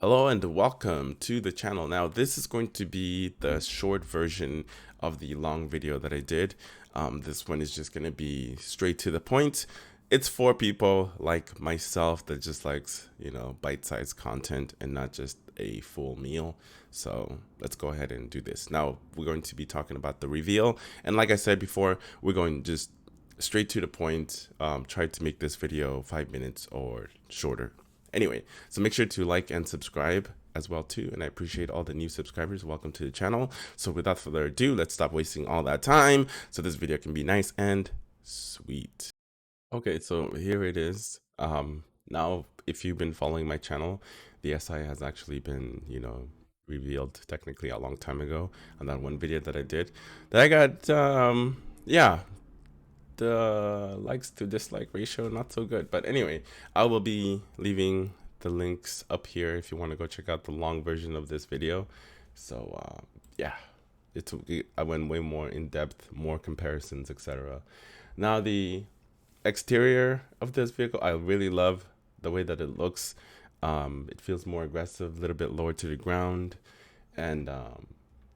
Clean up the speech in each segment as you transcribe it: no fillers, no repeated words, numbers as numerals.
Hello and welcome to the channel. Now, this is going to be the short version of the long video that I did. This one is just going to be straight to the point. It's for people like myself that just likes, bite-sized content and not just a full meal. So let's go ahead and do this. Now, we're going to be talking about the reveal. And like I said before, we're going just straight to the point. Try to make this video 5 minutes or shorter. Anyway, so make sure to like and subscribe as well too, and I appreciate all the new subscribers. Welcome to the channel. So without further ado, let's stop wasting all that time so this video can be nice and sweet. Okay, so here it is. Now if you've been following my channel, the SI has actually been, revealed technically a long time ago on that one video that I did that I got yeah, the likes to dislike ratio not so good, but anyway, I will be leaving the links up here if you want to go check out the long version of this video. So yeah, I went way more in depth, more comparisons, etc. Now the exterior of this vehicle, I really love the way that it looks. It feels more aggressive, a little bit lower to the ground, and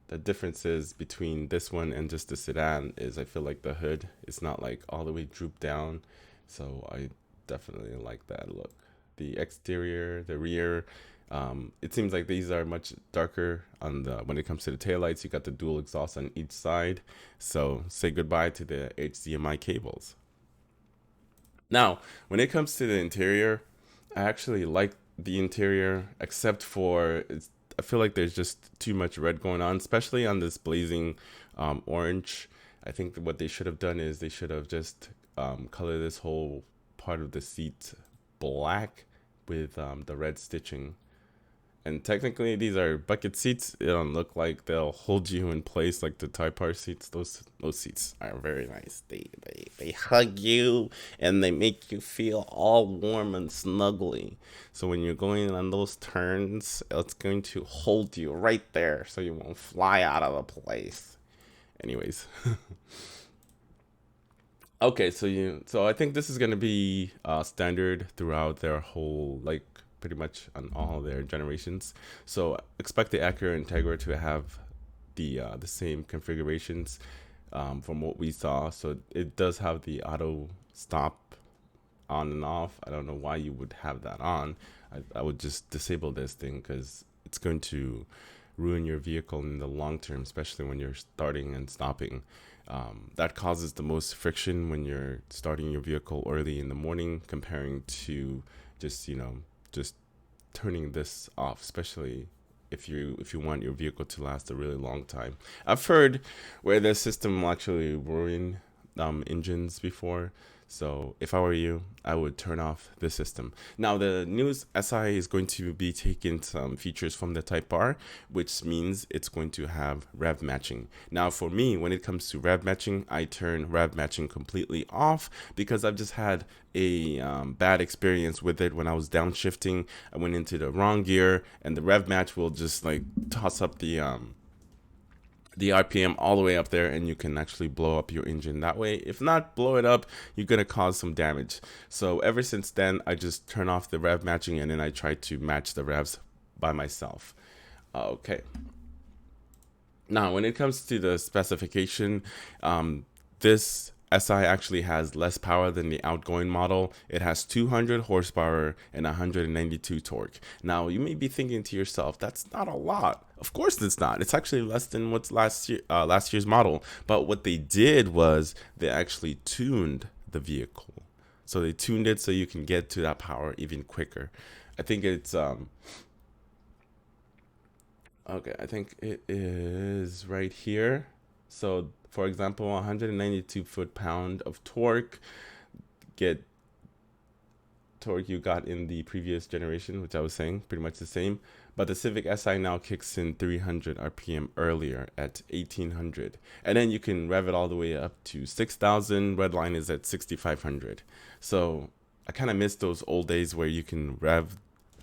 the differences between this one and just the sedan is I feel like the hood is not like all the way drooped down, so I definitely like that look. The exterior, the rear, it seems like these are much darker on the when it comes to the taillights. You got the dual exhaust on each side, so say goodbye to the HDMI cables. Now, when it comes to the interior, I actually like the interior, except for I feel like there's just too much red going on, especially on this blazing orange. I think what they should have done is they should have just colored this whole part of the seat black with the red stitching. And technically, these are bucket seats. They don't look like they'll hold you in place like the Type R seats. Those seats are very nice. They hug you and they make you feel all warm and snuggly. So when you're going on those turns, it's going to hold you right there so you won't fly out of the place. Anyways. Okay, so I think this is gonna be standard throughout their whole, like, pretty much on all their generations. So expect the Acura Integra to have the same configurations from what we saw. So it does have the auto stop on and off. I don't know why you would have that on. I would just disable this thing because it's going to ruin your vehicle in the long term, especially when you're starting and stopping. That causes the most friction when you're starting your vehicle early in the morning comparing to just, just turning this off, especially if you want your vehicle to last a really long time. I've heard where the system will actually ruin engines before. So if I were you, I would turn off the system. Now the new SI is going to be taking some features from the Type R, which means it's going to have rev matching. Now for me, when it comes to rev matching, I turn rev matching completely off because I've just had a bad experience with it. When I was downshifting, I went into the wrong gear and the rev match will just like toss up the RPM all the way up there, and you can actually blow up your engine that way. If not blow it up, you're gonna cause some damage. So ever since then, I just turn off the rev matching and then I try to match the revs by myself. Okay. Now, when it comes to the specification, this SI actually has less power than the outgoing model. It has 200 horsepower and 192 torque. Now, you may be thinking to yourself, that's not a lot. Of course it's not. It's actually less than what's last year's model. But what they did was they actually tuned the vehicle. So they tuned it so you can get to that power even quicker. I think it's okay, I think it is right here. So, for example, 192 foot-pound of torque, get torque you got in the previous generation, which I was saying, pretty much the same. But the Civic Si now kicks in 300 RPM earlier at 1800. And then you can rev it all the way up to 6000. Redline is at 6500. So I kind of miss those old days where you can rev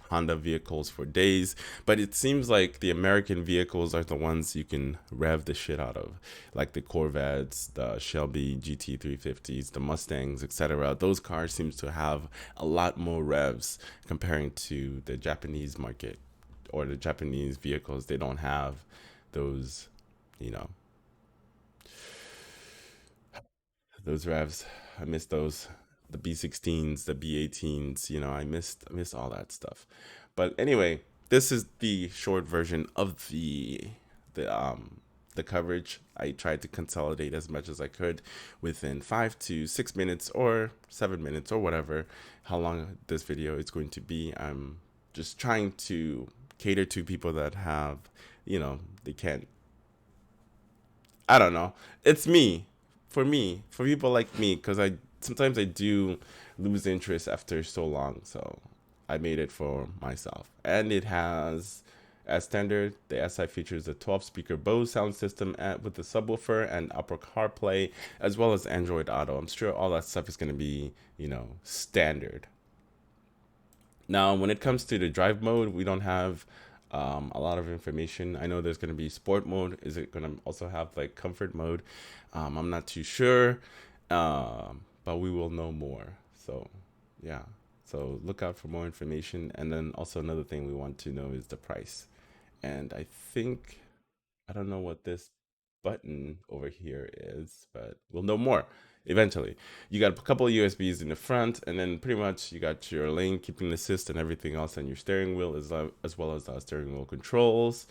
Honda vehicles for days, but it seems like the American vehicles are the ones you can rev the shit out of, like the Corvettes, the Shelby GT350s, the Mustangs, etc. Those cars seems to have a lot more revs comparing to the Japanese market. or the Japanese vehicles, they don't have those, you know, those revs. I miss those. The B16s, the B18s, I missed all that stuff. But anyway, this is the short version of the um the coverage. I tried to consolidate as much as I could within 5 to 6 minutes or 7 minutes or whatever how long this video is going to be. I'm just trying to cater to people that have, they can't, I don't know. It's me, for people like me, because I sometimes I do lose interest after so long. So I made it for myself, and it has, as standard, the SI features a 12-speaker Bose sound system with the subwoofer and Apple CarPlay, as well as Android Auto. I'm sure all that stuff is going to be, standard. Now, when it comes to the drive mode, we don't have a lot of information. I know there's going to be sport mode. Is it going to also have like comfort mode? I'm not too sure, but we will know more. So, yeah. So look out for more information. And then also another thing we want to know is the price. And I don't know what this button over here is, but we'll know more eventually. You got a couple of USBs in the front, and then pretty much you got your lane keeping assist and everything else, and your steering wheel as well as steering wheel controls.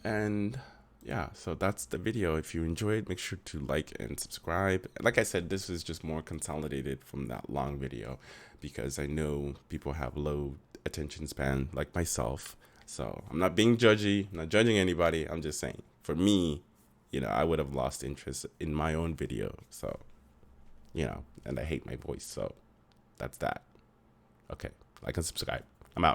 And yeah, so that's the video. If you enjoyed, make sure to like and subscribe. Like I said, this is just more consolidated from that long video because I know people have low attention span like myself. So I'm not being judgy, I'm not judging anybody. I'm just saying, for me, I would have lost interest in my own video. So, and I hate my voice. So that's that. Okay, like and subscribe. I'm out.